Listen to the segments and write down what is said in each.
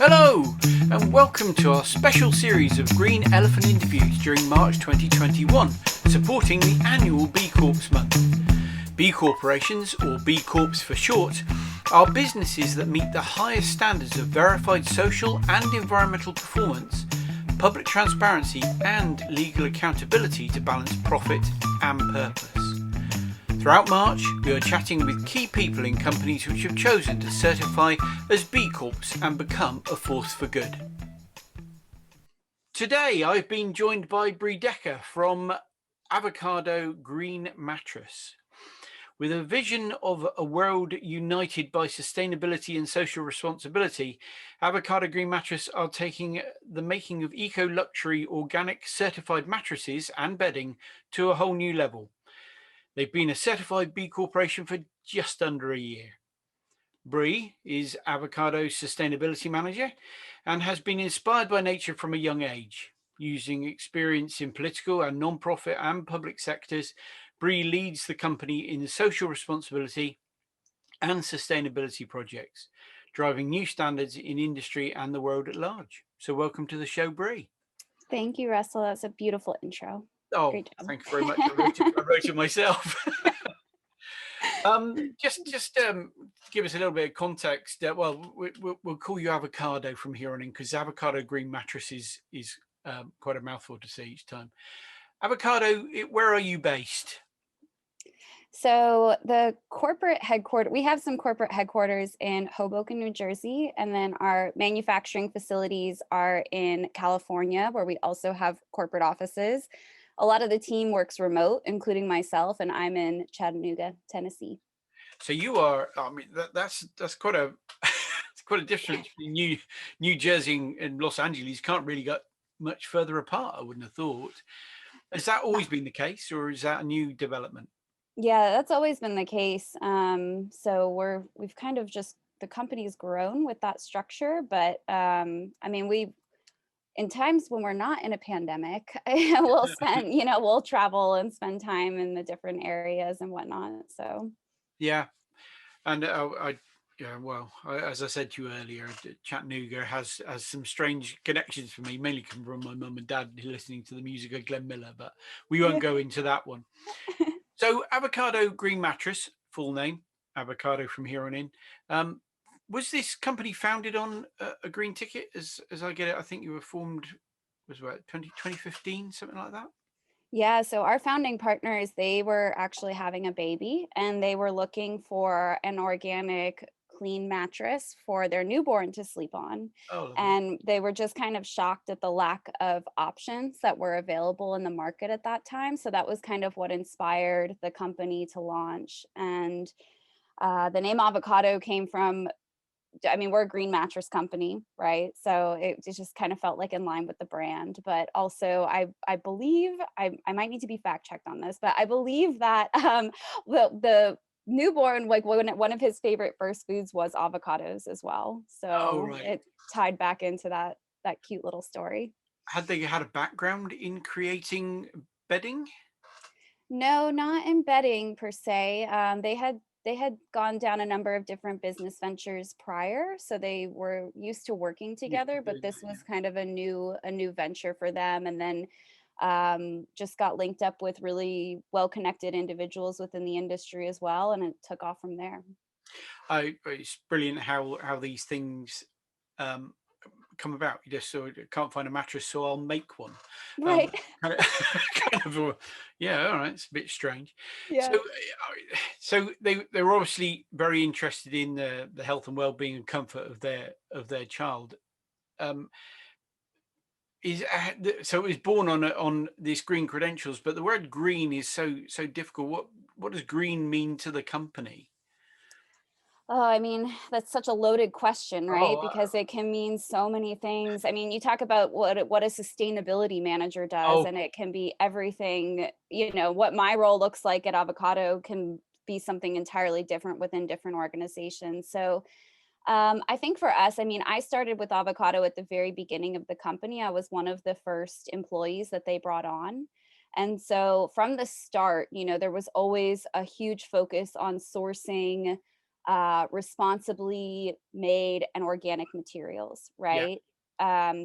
Hello, and welcome to our special series of Green Elephant interviews during March 2021, supporting the annual B Corps month. B corporations, or B Corps for short, are businesses that meet the highest standards of verified social and environmental performance, public transparency and legal accountability to balance profit and purpose. Throughout March, we are chatting with key people in companies which have chosen to certify as B Corps and become a force for good. Today, I've been joined by Bri Decker from Avocado Green Mattress. With a vision of a world united by sustainability and social responsibility, Avocado Green Mattress are taking the making of eco-luxury organic certified mattresses and bedding to a whole new level. They've been a certified B Corporation for just under a year. Bri is Avocado's sustainability manager and has been inspired by nature from a young age. Using experience in political and non-profit and public sectors, Bri leads the company in social responsibility and sustainability projects, driving new standards in industry and the world at large. So welcome to the show, Bri. Thank you, Russell. That's a beautiful intro. Oh, Great job. thank you very much. I wrote it myself. Just give us a little bit of context. We'll call you Avocado from here on in because Avocado Green Mattress is quite a mouthful to say each time. Avocado, where are you based? So the corporate headquarters, we have some corporate headquarters in Hoboken, New Jersey, and then our manufacturing facilities are in California, where we also have corporate offices. A lot of the team works remote, including myself, and I'm in Chattanooga, Tennessee. So you are, I mean, that's quite a it's quite a difference between New Jersey and Los Angeles. Can't really get much further apart, I wouldn't have thought. Has that always been the case, or is that a new development? Yeah, that's always been the case. So we've kind of just, the company's grown with that structure, but I mean, in times when we're not in a pandemic, we'll spend, we'll travel and spend time in the different areas and whatnot. So Yeah, and as I said to you earlier, Chattanooga has some strange connections for me, mainly come from my mum and dad listening to the music of Glenn Miller, but we won't go into that one. So Avocado Green Mattress, full name, Avocado from here on in. Was this company founded on a green ticket? As I get it, I think you were formed, was what, 2015, something like that? yeah, so our founding partners, they were actually having a baby and they were looking for an organic clean mattress for their newborn to sleep on. Oh, lovely. And they were just kind of shocked at the lack of options that were available in the market at that time. So that was kind of what inspired the company to launch. And the name Avocado came from, I mean, we're a green mattress company, right? So it just kind of felt like in line with the brand. But also, I believe I might need to be fact checked on this, but I believe that the newborn, like one of his favorite first foods was avocados as well. Oh, So right. it tied back into that cute little story. Had they had a background in creating bedding? No, not in bedding per se. They had gone down a number of different business ventures prior, so they were used to working Used to together. But doing this that, was kind of a new venture for them, and then just got linked up with really well connected individuals within the industry as well, and it took off from there. It's brilliant how these things um, come about. You just so can't find a mattress, so I'll make one. Um, Right. kind of, kind of, yeah. All right, it's a bit strange. Yeah. So they were obviously very interested in the health and well-being and comfort of their child. Um, so it was born on this green credentials, but the word green is so difficult. What does green mean to the company? Oh, I mean, that's such a loaded question, right? Oh, Because it can mean so many things. I mean, you talk about what a sustainability manager does, oh, and it can be everything. What my role looks like at Avocado can be something entirely different within different organizations. So, I think for us, I mean, I started with Avocado at the very beginning of the company. I was one of the first employees that they brought on. And so from the start, there was always a huge focus on sourcing responsibly made and organic materials, Yeah. right?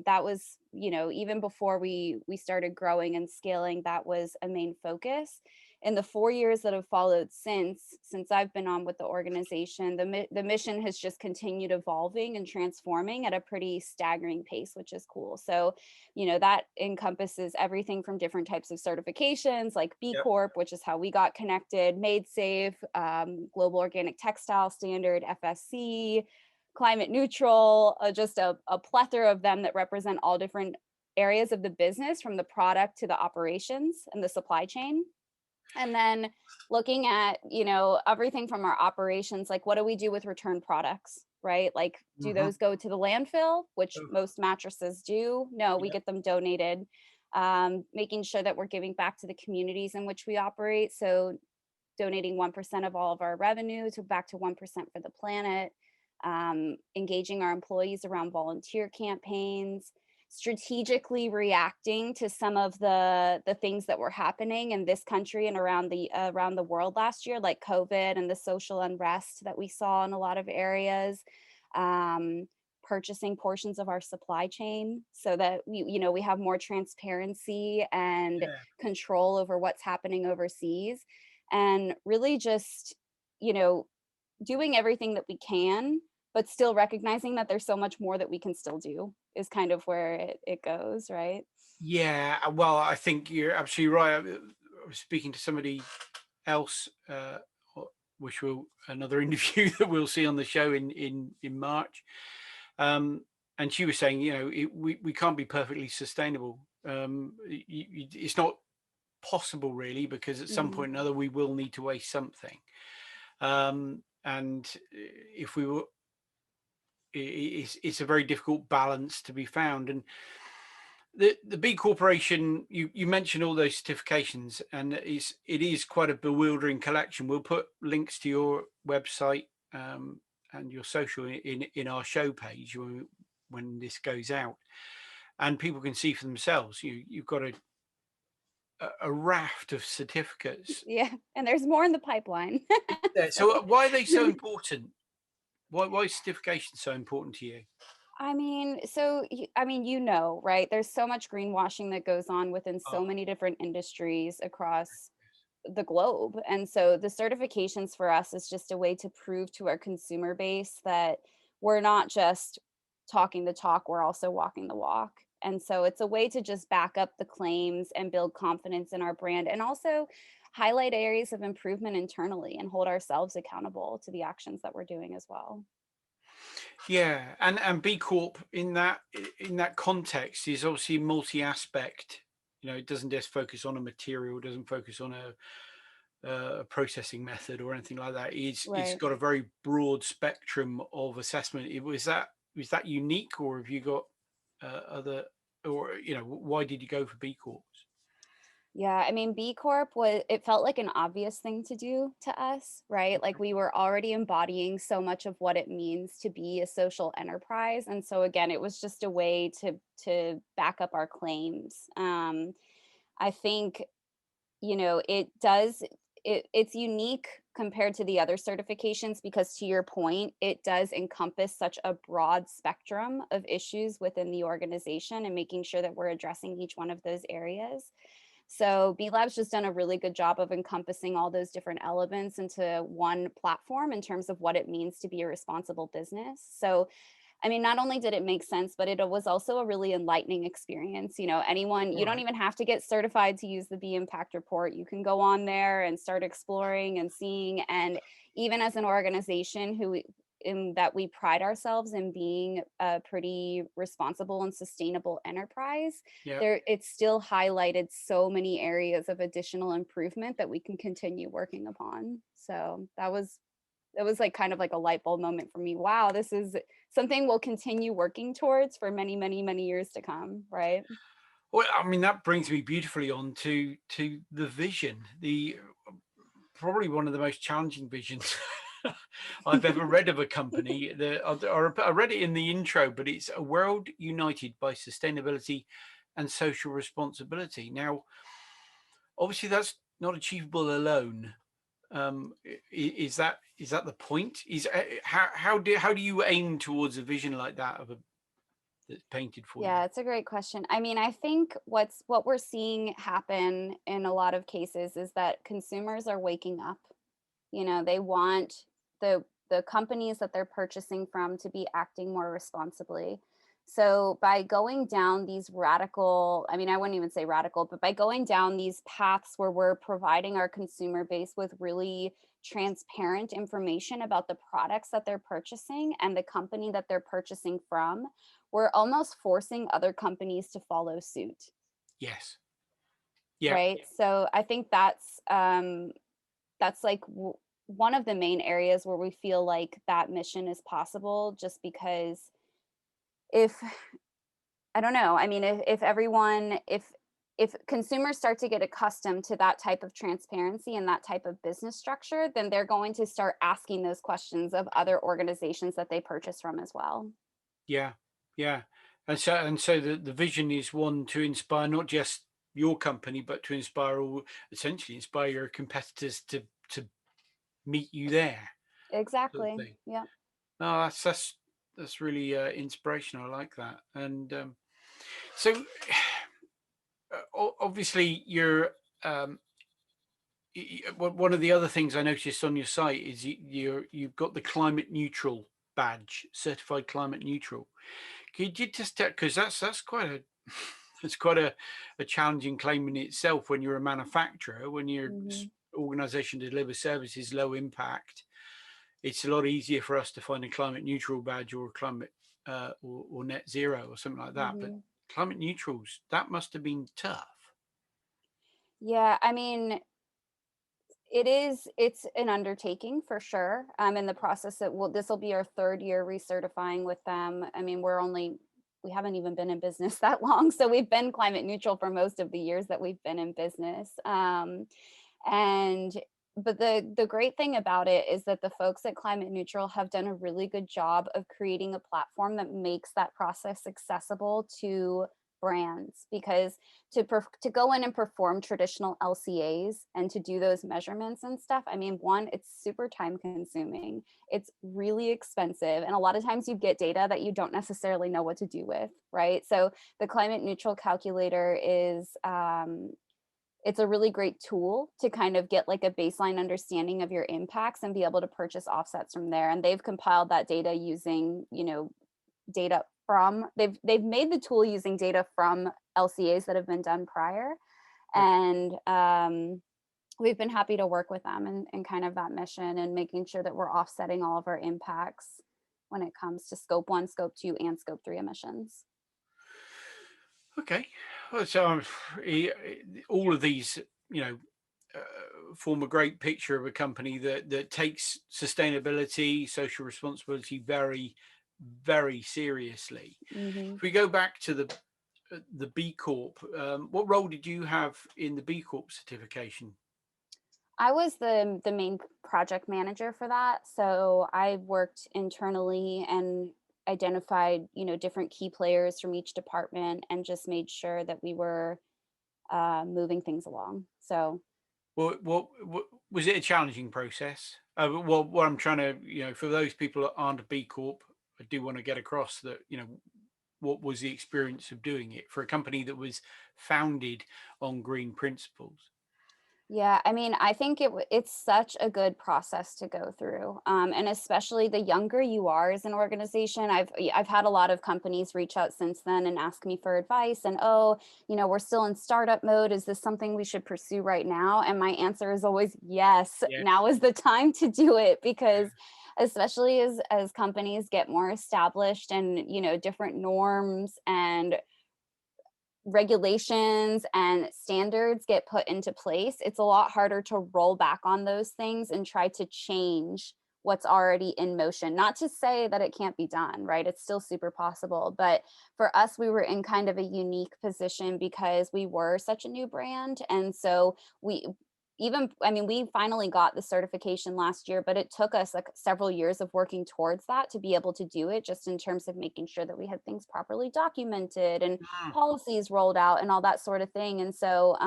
That was, even before we started growing and scaling, that was a main focus. In the 4 years that have followed since I've been on with the organization, the mission has just continued evolving and transforming at a pretty staggering pace, which is cool. So, that encompasses everything from different types of certifications like B Yep. Corp, which is how we got connected, Made Safe, Global Organic Textile Standard, FSC, climate neutral, just a plethora of them that represent all different areas of the business, from the product to the operations and the supply chain. And then looking at, everything from our operations, like what do we do with returned products, right? Like, do Hmm. those go to the landfill, which Oh, most mattresses do? No, we yeah. get them donated. Making sure that we're giving back to the communities in which we operate. So donating 1% of all of our revenue to back to 1% for the planet, engaging our employees around volunteer campaigns, strategically reacting to some of the things that were happening in this country and around the world last year, like COVID and the social unrest that we saw in a lot of areas. Um, Purchasing portions of our supply chain so that we have more transparency and Yeah. control over what's happening overseas, and really just, you know doing everything that we can, but still recognizing that there's so much more that we can still do is kind of where it goes, right? Yeah, well, I think you're absolutely right. I was speaking to somebody else, which will another interview that we'll see on the show in March, um, and she was saying, we can't be perfectly sustainable. It's not possible really, because at some Mhm. point or another we will need to waste something, and if we were, it's a very difficult balance to be found. And the B Corporation, you mentioned all those certifications, and it is quite a bewildering collection. We'll put links to your website, and your social in our show page when this goes out, and people can see for themselves. You've got a raft of certificates. Yeah, and there's more in the pipeline. So So why are they so important? Why is certification so important to you? right? There's so much greenwashing that goes on within Oh, so many different industries across the globe. And so the certifications for us is just a way to prove to our consumer base that we're not just talking the talk, we're also walking the walk. And so it's a way to just back up the claims and build confidence in our brand, and also highlight areas of improvement internally and hold ourselves accountable to the actions that we're doing as well. yeah, and B Corp in that context is obviously multi-aspect. It doesn't just focus on a material, it doesn't focus on a processing method or anything like that. It's Right. got a very broad spectrum of assessment. Was that unique, or have you got other, or why did you go for B Corps? Yeah, B Corp was it felt like an obvious thing to do to us, right? Like we were already embodying so much of what it means to be a social enterprise. And so again, it was just a way to back up our claims. I think, it does it's unique compared to the other certifications because, to your point, it does encompass such a broad spectrum of issues within the organization and making sure that we're addressing each one of those areas. So B Lab's just done a really good job of encompassing all those different elements into one platform in terms of what it means to be a responsible business. So, not only did it make sense, but it was also a really enlightening experience. You don't Right. even have to get certified to use the B Impact Report. You can go on there and start exploring and seeing. And even as an organization in that we pride ourselves in being a pretty responsible and sustainable enterprise, Yeah. it's still highlighted so many areas of additional improvement that we can continue working upon. So that was like kind of like a light bulb moment for me. Wow, this is something we'll continue working towards for many, many, many years to come, right? Well, that brings me beautifully on to the vision, the probably one of the most challenging visions I've ever read of a company. I read it in the intro, but it's a world united by sustainability and social responsibility. Now, obviously, that's not achievable alone. Is that the point? How do you aim towards a vision like that of a that's painted for you? Yeah, it's a great question. I mean, I think what we're seeing happen in a lot of cases is that consumers are waking up. You know, they want the companies that they're purchasing from to be acting more responsibly. So by going down these radical, I mean, I wouldn't even say radical, but by going down these paths where we're providing our consumer base with really transparent information about the products that they're purchasing and the company that they're purchasing from, we're almost forcing other companies to follow suit, Yes. Yeah. right? So I think that's like one of the main areas where we feel like that mission is possible, just because if I don't know, I mean, if everyone, if consumers start to get accustomed to that type of transparency and that type of business structure, then they're going to start asking those questions of other organizations that they purchase from as well. Yeah. Yeah. And so the vision is one to inspire not just your company, but to inspire all, essentially inspire your competitors to meet you there, sort of Exactly. thing. Yeah. No, that's really inspirational. I like that. And so obviously um, one of the other things I noticed on your site is you've got the climate neutral badge, certified climate neutral. Could you just because that's quite a it's quite a challenging claim in itself when you're a manufacturer, when your Hmm. organization delivers services low impact. It's a lot easier for us to find a climate neutral badge or a climate or net zero or something like that. But Hmm. climate neutrals, that must have been tough. Yeah. I mean, it's an undertaking for sure. I'm in the process that this will be our third year recertifying with them. I mean, we haven't even been in business that long, so we've been climate neutral for most of the years that we've been in business. And but the great thing about it is that the folks at Climate Neutral have done a really good job of creating a platform that makes that process accessible to brands, because to go in and perform traditional LCAs and to do those measurements and stuff, I mean, one, it's super time consuming, it's really expensive, and a lot of times you get data that you don't necessarily know what to do with, right? So the climate neutral calculator is it's a really great tool to kind of get like a baseline understanding of your impacts and be able to purchase offsets from there. And they've compiled that data using, data from they've made the tool using data from LCAs that have been done prior. Okay. And we've been happy to work with them and kind of that mission and making sure that we're offsetting all of our impacts when it comes to scope 1, scope 2, and scope 3 emissions. Okay. Well, so all of these, you know, form a great picture of a company that takes sustainability, social responsibility very, very seriously. Hmm. If we go back to the B Corp, what role did you have in the B Corp certification? I was the main project manager for that. So I worked internally and identified, different key players from each department and just made sure that we were moving things along. So What was it a challenging process? Well, what I'm trying to, for those people that aren't a B Corp, I do want to get across that, what was the experience of doing it for a company that was founded on green principles? yeah, I mean, I think it's such a good process to go through, and especially the younger you are as an organization. I've had a lot of companies reach out since then and ask me for advice, and oh, we're still in startup mode. Is this something we should pursue right now? And my answer is always yes. Yeah. Now is the time to do it, because especially as companies get more established and different norms and regulations and standards get put into place, it's a lot harder to roll back on those things and try to change what's already in motion. Not to say that it can't be done, right? It's still super possible. But for us, we were in kind of a unique position because we were such a new brand. And so I mean, we finally got the certification last year, but it took us like several years of working towards that to be able to do it, just in terms of making sure that we had things properly documented and Mm. policies rolled out and all that sort of thing. And so,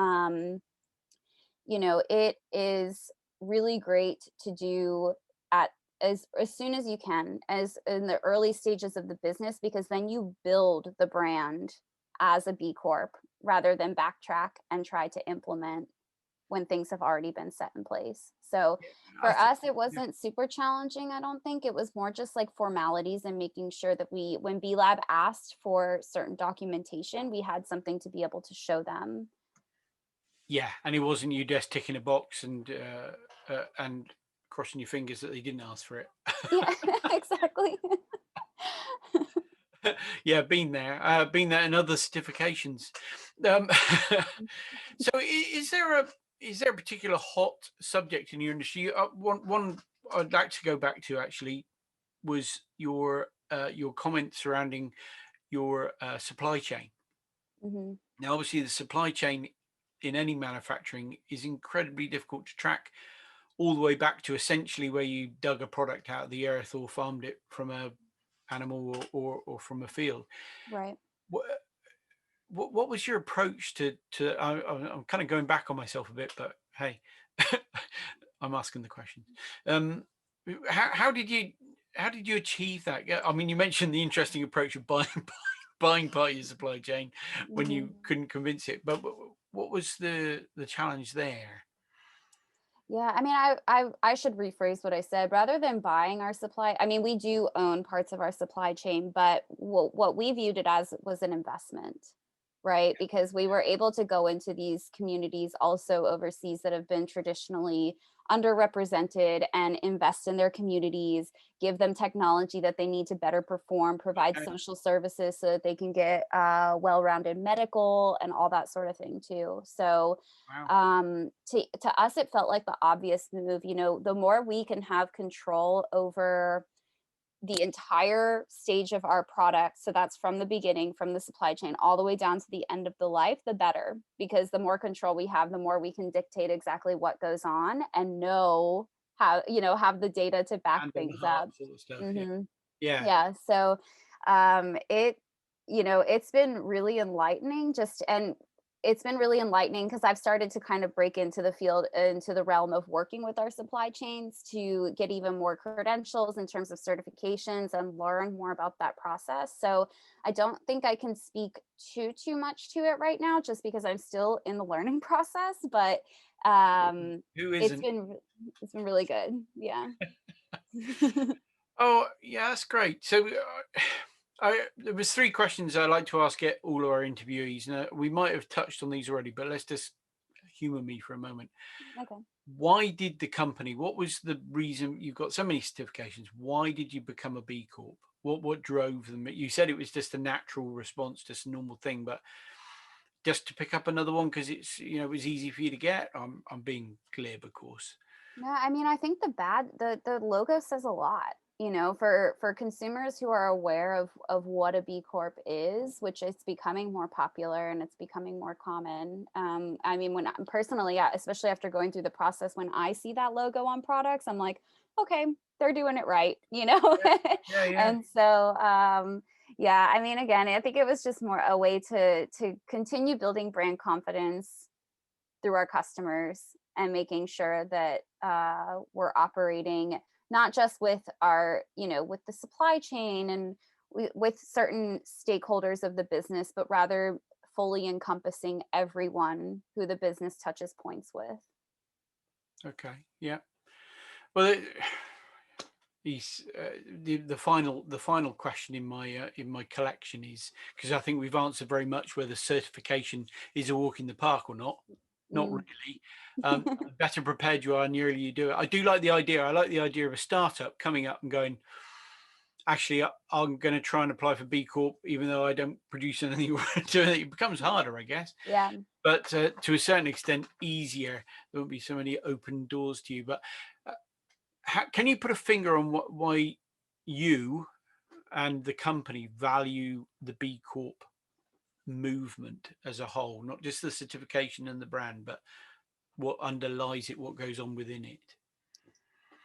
it is really great to do at as soon as you can, as in the early stages of the business, because then you build the brand as a B Corp rather than backtrack and try to implement when things have already been set in place. So I for think, us, it yeah, wasn't super challenging, I don't think. It was more just like formalities and making sure that when B Lab asked for certain documentation, we had something to be able to show them. yeah, and it wasn't you just ticking a box and crossing your fingers that they didn't ask for it. Yeah, exactly. Yeah, been there in other certifications. Um, so, is there a particular hot subject in your industry? One I'd like to go back to actually was your comment surrounding your supply chain. Hmm. Now, obviously, the supply chain in any manufacturing is incredibly difficult to track all the way back to essentially where you dug a product out of the earth or farmed it from a animal or from a field. Right. What, what was your approach to I'm kind of going back on myself a bit, but hey, I'm asking the questions. Um, how did you achieve that? Yeah, I mean, you mentioned the interesting approach of buying buying part of your supply chain when Hmm. you couldn't convince it, but what was the challenge there? Yeah, I mean, I should rephrase what I said. Rather than buying our supply, I mean, we do own parts of our supply chain, but what we viewed it as was an investment, right? Because we were able to go into these communities also overseas that have been traditionally underrepresented and invest in their communities, give them technology that they need to better perform, provide Okay. social services so that they can get well-rounded medical and all that sort of thing too. So Wow. to us it felt like the obvious move. The more we can have control over the entire stage of our product, so that's from the beginning, from the supply chain all the way down to the end of the life, the better, because the more control we have, the more we can dictate exactly what goes on and know how, have the data to back Hand on the things heart up. sort of stuff. Yeah. Hmm. Yeah. Yeah, so it it's been really enlightening, just and it's been really enlightening because I've started to kind of break into the field, into the realm of working with our supply chains to get even more credentials in terms of certifications and learn more about that process. So I don't think I can speak too much to it right now, just because I'm still in the learning process. But Who it's isn't? been it's been really good. Yeah. Oh, yeah, that's great. So, there was three questions I like to ask all our interviewees. Now, we might have touched on these already, but let's just humor me for a moment. Okay. Why did the company? What was the reason? You've got so many certifications. Why did you become a B Corp? What drove them? You said it was just a natural response, just a normal thing, but just to pick up another one because it was easy for you to get. I'm being glib, of course. No, I mean, I think the logo says a lot, for consumers who are aware of what a B Corp is, which is becoming more popular and it's becoming more common. I mean, personally, yeah, especially after going through the process, when I see that logo on products, I'm like, okay, they're doing it right, Yeah, yeah, yeah. And so, yeah, I mean, again, I think it was just more a way to continue building brand confidence through our customers and making sure that we're operating not just with with the supply chain and with certain stakeholders of the business, but rather fully encompassing everyone who the business touches points with. Okay, yeah. Well, the final question in my collection is because I think we've answered very much whether certification is a walk in the park or not. Not Mm. really. The better prepared you are, and the earlier you do it. I do like the idea. I like the idea of a startup coming up and going, actually, I'm going to try and apply for B Corp, even though I don't produce anything. It becomes harder, I guess, Yeah. but to a certain extent, easier. There won't be so many open doors to you. But uh, can you put a finger on why you and the company value the B Corp movement as a whole, not just the certification and the brand, but what underlies it, what goes on within it?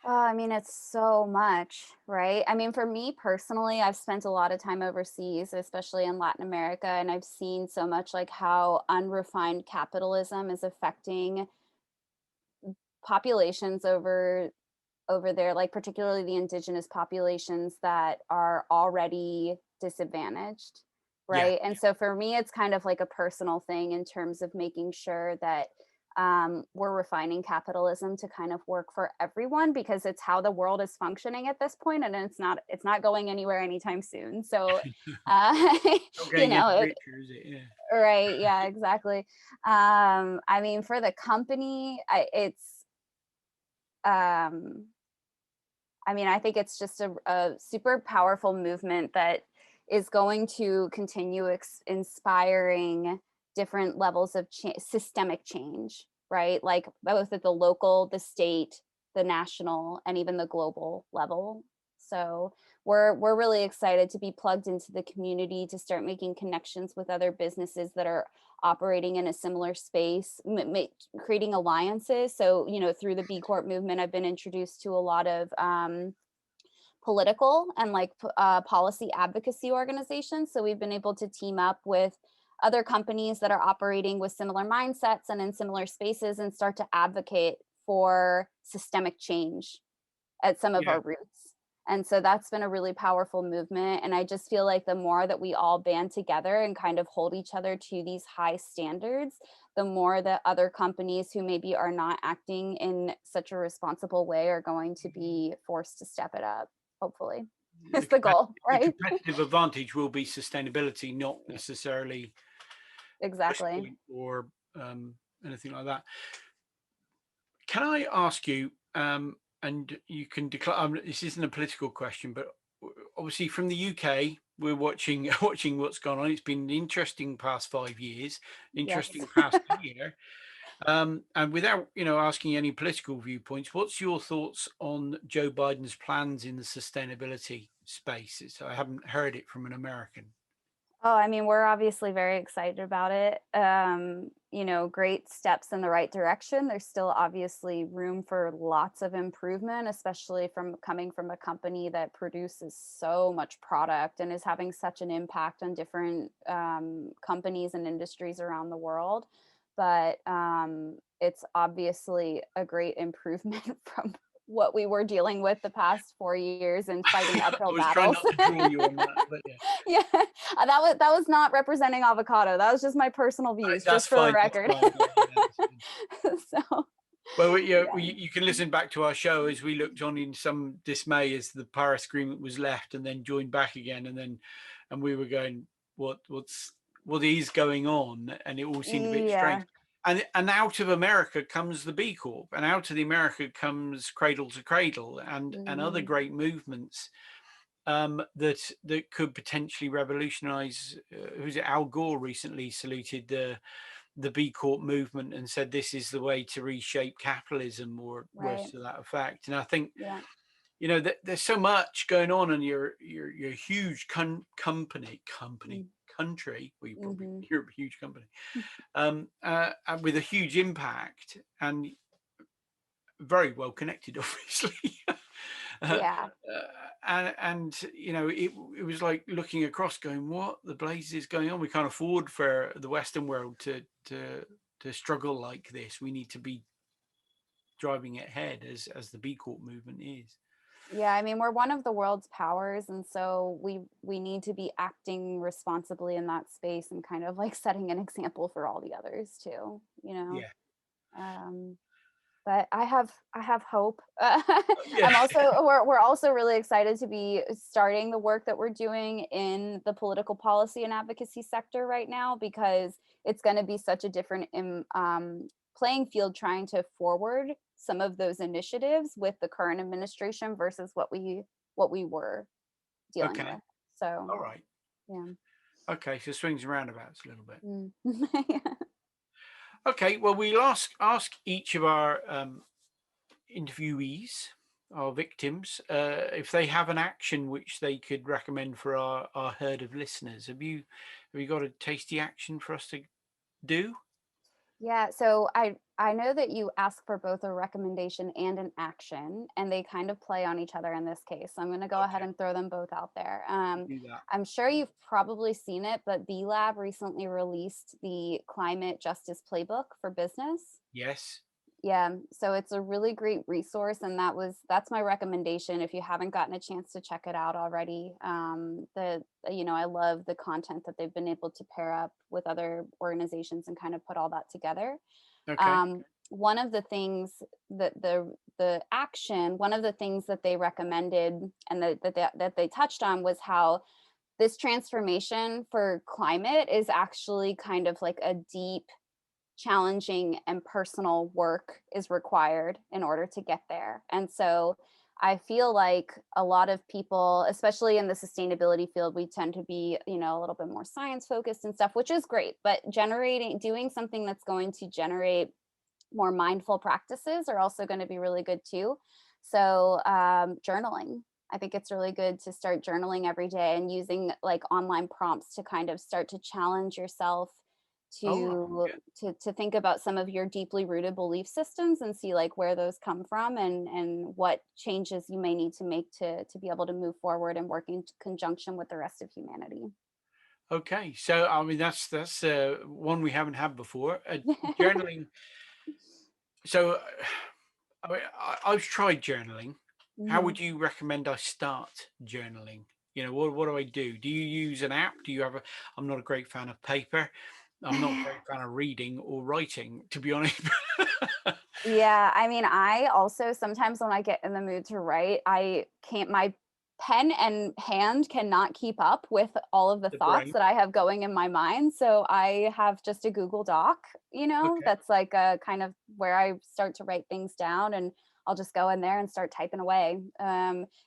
Oh, I mean, it's so much, right? I mean, for me personally, I've spent a lot of time overseas, especially in Latin America, and I've seen so much like how unrefined capitalism is affecting populations over there, like particularly the indigenous populations that are already disadvantaged, Yeah. right? And so for me, it's kind of like a personal thing in terms of making sure that we're refining capitalism to kind of work for everyone, because it's how the world is functioning at this point, and it's not going anywhere anytime soon. So, Not you getting any know, richer, is it? Yeah. right? Yeah, exactly. I mean, for the company, um, I mean, I think it's just a super powerful movement that is going to continue inspiring different levels of systemic change, right? Like both at the local, the state, the national, and even the global level. So we're really excited to be plugged into the community, to start making connections with other businesses that are operating in a similar space, creating alliances. So, you know, through the B Corp movement, I've been introduced to a lot of political and like policy advocacy organizations. So we've been able to team up with other companies that are operating with similar mindsets and in similar spaces, and start to advocate for systemic change at some of Yeah. our roots. And so that's been a really powerful movement. And I just feel like the more that we all band together and kind of hold each other to these high standards, the more that other companies who maybe are not acting in such a responsible way are going to be forced to step it up, hopefully. The, It's the goal, the right? competitive advantage will be sustainability, not necessarily push Exactly. point or anything like that. Can I ask you, and you can declare, this isn't a political question, but obviously from the UK, we're watching watching what's gone on. It's been an interesting past 5 years, Yes. interesting past year. And without, asking any political viewpoints, what's your thoughts on Joe Biden's plans in the sustainability space? I haven't heard it from an American. Oh, I mean, we're obviously very excited about it. You know, great steps in the right direction. There's still obviously room for lots of improvement, especially from coming from a company that produces so much product and is having such an impact on different companies and industries around the world. But it's obviously a great improvement from what we were dealing with the past 4 years and fighting I uphill was trying battles. not to draw you on that, but yeah. Yeah, that was not representing avocado. That was just my personal views, That's just for the fine. That's record. fine. Yeah, yeah, that's fine. So Well, yeah. you can listen back to our show as we looked on in some dismay as the Paris Agreement was left and then joined back again, and we were going, what is going on? And it all seemed a bit strange. Yeah. And out of America comes the B Corp, and out of the America comes Cradle to Cradle, and other Mhm. great movements that could potentially revolutionise. Who's it? Al Gore recently saluted the B Corp movement and said this is the way to reshape capitalism, or words Right. to that effect. And I think Yeah. there's so much going on, and you're a huge Mm. country. Well, Mhm. you're a huge company, and with a huge impact and very well connected, obviously. uh, Yeah. and it was like looking across, going, "What the blazes is going on? We can't afford for the Western world to struggle like this. We need to be driving it ahead as the B Corp movement is." Yeah, I mean, we're one of the world's powers, and so we need to be acting responsibly in that space and kind of like setting an example for all the others too, you know. Yeah, Um but I have hope. yeah, I'm also we're also really excited to be starting the work that we're doing in the political policy and advocacy sector right now, because it's going to be such a different playing field trying to forward some of those initiatives with the current administration versus what we were dealing okay, with. So all right, yeah. okay. So swings and roundabouts a little bit. Mm. Okay, well, we'll ask each of our interviewees, our victims, if they have an action which they could recommend for our herd of listeners. Have you got a tasty action for us to do? Yeah, so I know that you ask for both a recommendation and an action, and they kind of play on each other in this case. So I'm going to go ahead Okay, and throw them both out there. do that. I'm sure you've probably seen it, but B Lab recently released the Climate Justice Playbook for Business. Yes. Yeah, so it's a really great resource, and that's my recommendation if you haven't gotten a chance to check it out already. I love the content that they've been able to pair up with other organizations and kind of put all that together. Okay. One of the things that one of the things that they recommended and that they touched on was how this transformation for climate is actually kind of like a deep, challenging and personal work is required in order to get there. And so I feel like a lot of people, especially in the sustainability field, we tend to be, a little bit more science focused and stuff, which is great, but doing something that's going to generate more mindful practices are also going to be really good too. So, journaling. I think it's really good to start journaling every day and using like online prompts to kind of start to challenge yourself Oh, to yeah. to think about some of your deeply rooted belief systems and see like where those come from and what changes you may need to make to be able to move forward and work in conjunction with the rest of humanity. Okay. So, I mean, that's one we haven't had before. Journaling. So, I've tried journaling. How Mhm. would you recommend I start journaling? What do I do? Do you use an app? Do you have a? I'm not a great fan of paper. I'm not a great fan of reading or writing, to be honest. Yeah, I mean, I also sometimes when I get in the mood to write, I can't my pen and hand cannot keep up with all of the The thoughts brain. that I have going in my mind. So I have just a Google Doc, Okay. that's like a kind of where I start to write things down and I'll just go in there and start typing away.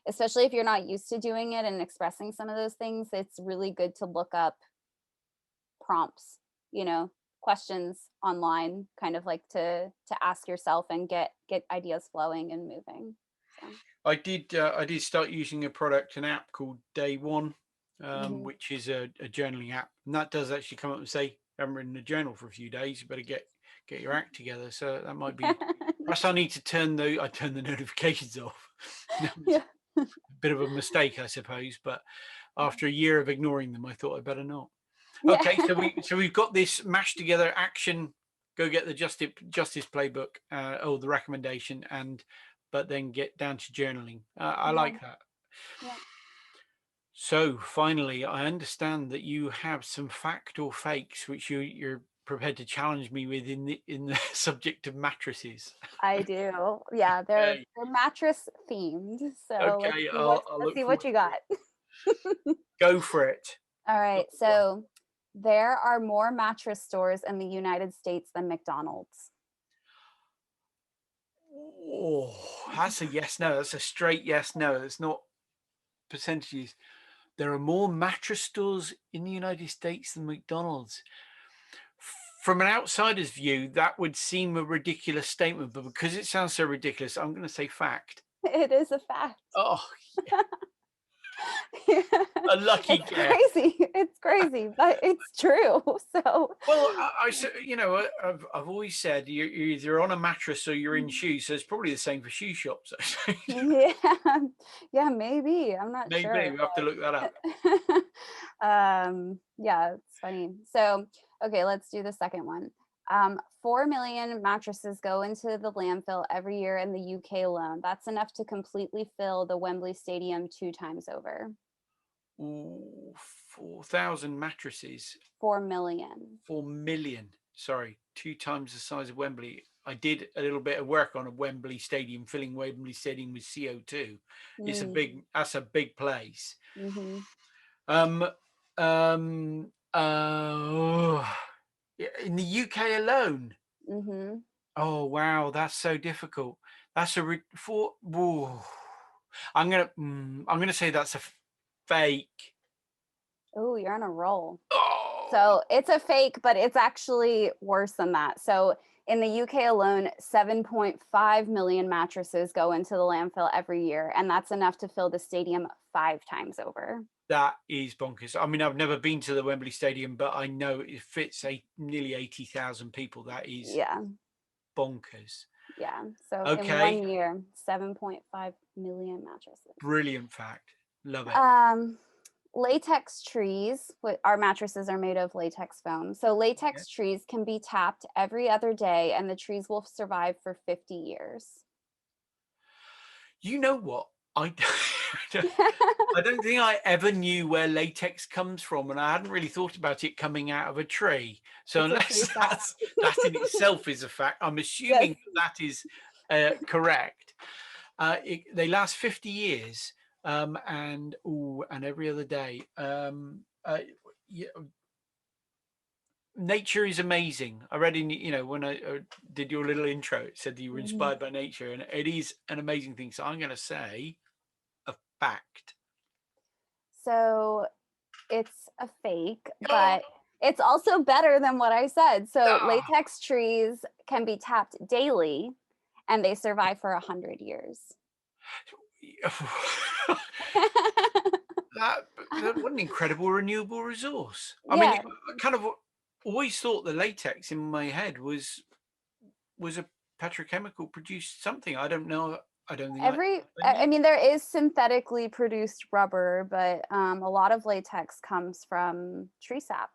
Especially if you're not used to doing it and expressing some of those things, it's really good to look up prompts, you know, questions online, kind of like to ask yourself and get ideas flowing and moving. So, I did start using a product, an app called Day One, mhm. which is a journaling app, and that does actually come up and say, "Haven't written a journal for a few days. You better get your act together." So that might be. Perhaps I need to turn the notifications off. That was Yeah. a bit of a mistake, I suppose. But after a year of ignoring them, I thought I better not. Yeah. Okay, so we've got this mashed together action. Go get the justice playbook, or the recommendation, but then get down to journaling. I Yeah. like that. Yeah. So finally, I understand that you have some fact or fakes which you're prepared to challenge me with in the subject of mattresses. I do. Yeah, they're Okay, they're mattress themed. So okay, I'll let's look see what forward you to got. it. Go for it. All right. Number one. So there are more mattress stores in the United States than McDonald's. Oh, that's a yes no. That's a straight yes no. It's not percentages. There are more mattress stores in the United States than McDonald's. From an outsider's view, that would seem a ridiculous statement, but because it sounds so ridiculous, I'm going to say fact. It is a fact. Oh, Yeah. a lucky It's guess. crazy. It's crazy, but it's true. So, Well, I've always said you're either on a mattress or you're in mm, shoes, so it's probably the same for shoe shops. I suppose. yeah, yeah, maybe. I'm not Maybe sure, we have to look that up. but yeah, it's funny. So, okay, let's do the second one. 4 million mattresses go into the landfill every year in the UK alone. That's enough to completely fill the Wembley Stadium 2 times over. Ooh, 4,000 mattresses, 4 million. 4 million. Sorry, two times the size of Wembley. I did a little bit of work on a Wembley Stadium, filling Wembley Stadium with CO2. That's a big place. Mm-hmm. Um, oh, in the UK alone. Mm-hmm. Oh wow, that's so difficult. That's a for. Whoa. I'm gonna say that's a fake. Oh, you're on a roll. Oh, So it's a fake, but it's actually worse than that. So in the UK alone, 7.5 million mattresses go into the landfill every year, and that's enough to fill the stadium 5 times over. that is bonkers. I mean, I've never been to the Wembley Stadium, but I know it fits nearly 80,000 people. That is Yeah. bonkers. Yeah. So in Okay, 1 year, 7.5 million mattresses. brilliant fact. Love it. Um, latex trees, our mattresses are made of latex foam. So Yeah. latex trees can be tapped every other day and the trees will survive for 50 years. You know what? I I don't think I ever knew where latex comes from, and I hadn't really thought about it coming out of a tree. So It's a tree unless sap. that in itself is a fact, I'm Yes. assuming that is correct. They last 50 years, and every other day. Yeah, nature is amazing. I read when I did your little intro, it said that you were Mhm. inspired by nature, and it is an amazing thing. So I'm going to say a fact. So it's a fake, but it's also better than what I said. So Ah! latex trees can be tapped daily and they survive for 100 years. What an incredible renewable resource. I mean, Yeah, I kind of always thought the latex in my head was a petrochemical produced something. I don't know. I don't think I I knew. mean, there is synthetically produced rubber, but a lot of latex comes from tree sap.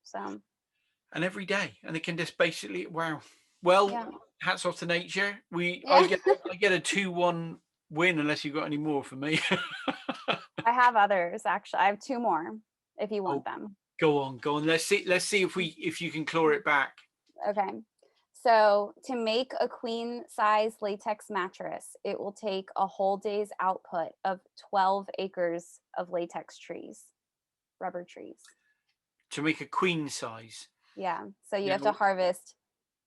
So, And every day, and they can just basically wow. Well, yeah. hats off to nature. Yeah. I get a 2-1 win unless you've got any more for me. I have others actually. I have two more if you want Oh, them. go on, go on. Let's see if you can claw it back. Okay. So to make a queen size latex mattress, it will take a whole day's output of 12 acres of latex trees, rubber trees. To make a queen size. Yeah. So you have to Now, harvest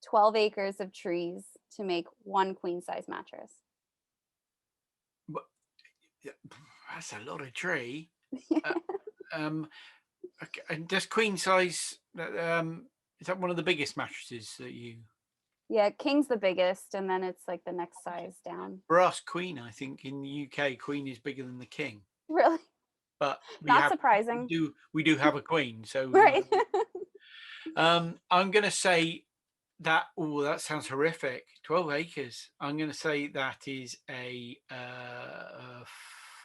12 acres of trees to make one queen size mattress. but yeah, that's a lot of tree. Uh, um, okay, and just queen size. Is that one of the biggest mattresses that you? Yeah, king's the biggest, and then it's like the next Okay. size down. For us, queen, I think in the UK, queen is bigger than the king. Really? But Not surprising. we do have a queen. So Right. I'm going to say that. Oh, that sounds horrific. 12 acres. I'm going to say that is a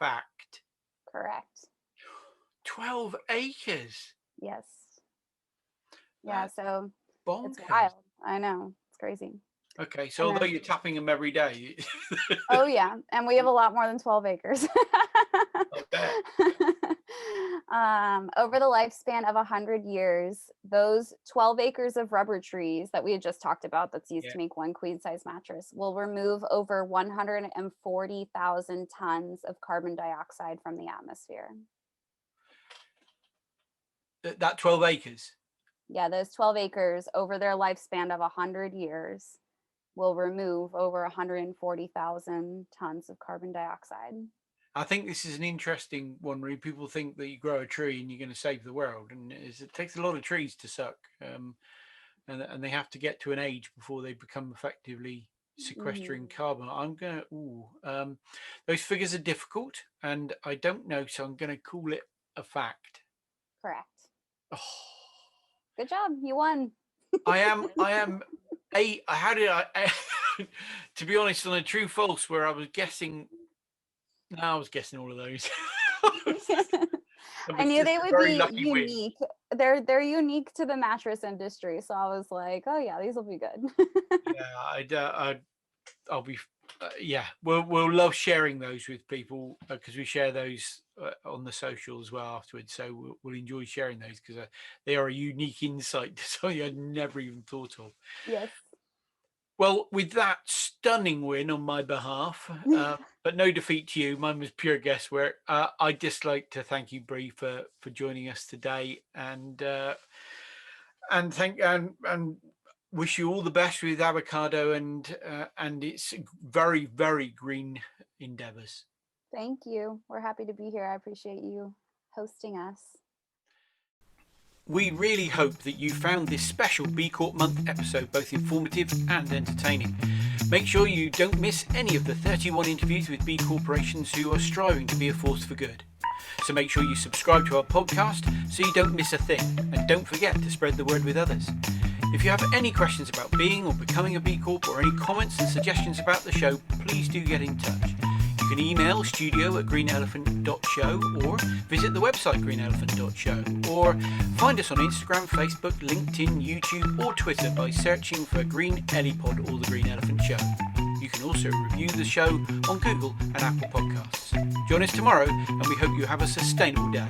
fact. Correct. 12 acres. Yes. Yeah, That's so it's bonkers. wild. I know. It's crazy. Okay, so And although then you're tapping them every day, oh yeah, and we have a lot more than 12 acres. I bet. Over the lifespan of 100 years, those 12 acres of rubber trees that we had just talked about that's used Yeah. to make one queen size mattress will remove over 140,000 tons of carbon dioxide from the atmosphere. That 12 acres. Yeah, those 12 acres over their lifespan of 100 years will remove over 140,000 tons of carbon dioxide. I think this is an interesting one. Where people think that you grow a tree and you're going to save the world, and it takes a lot of trees to suck, and they have to get to an age before they become effectively sequestering Mhm. carbon. Those figures are difficult, and I don't know, so I'm going to call it a fact. Correct. Oh, Good job. You won. I am how did to be honest, on a true false where I was guessing. No, I was guessing all of those. It I was knew just they a would very be lucky win. unique. They're unique to the mattress industry, so I was like, oh yeah, these will be good. Yeah, I'll be. Yeah, we'll love sharing those with people because we share those on the social as well afterwards. So we'll enjoy sharing those because they are a unique insight to something I'd never even thought of. Yes. Well, with that stunning win on my behalf, but no defeat to you, mine was pure guesswork. I'd just like to thank you, Bri, for joining us today, and thank and wish you all the best with Avocado and its very very green endeavors. Thank you. We're happy to be here. I appreciate you hosting us. We really hope that you found this special B Corp Month episode both informative and entertaining. Make sure you don't miss any of the 31 interviews with B corporations who are striving to be a force for good. So make sure you subscribe to our podcast so you don't miss a thing, and don't forget to spread the word with others. If you have any questions about being or becoming a B Corp or any comments and suggestions about the show, please do get in touch. You can email studio@greenelephant.show or visit the website greenelephant.show or find us on Instagram, Facebook, LinkedIn, YouTube or Twitter by searching for Green Elipod or The Green Elephant Show. You can also review the show on Google and Apple Podcasts. Join us tomorrow and we hope you have a sustainable day.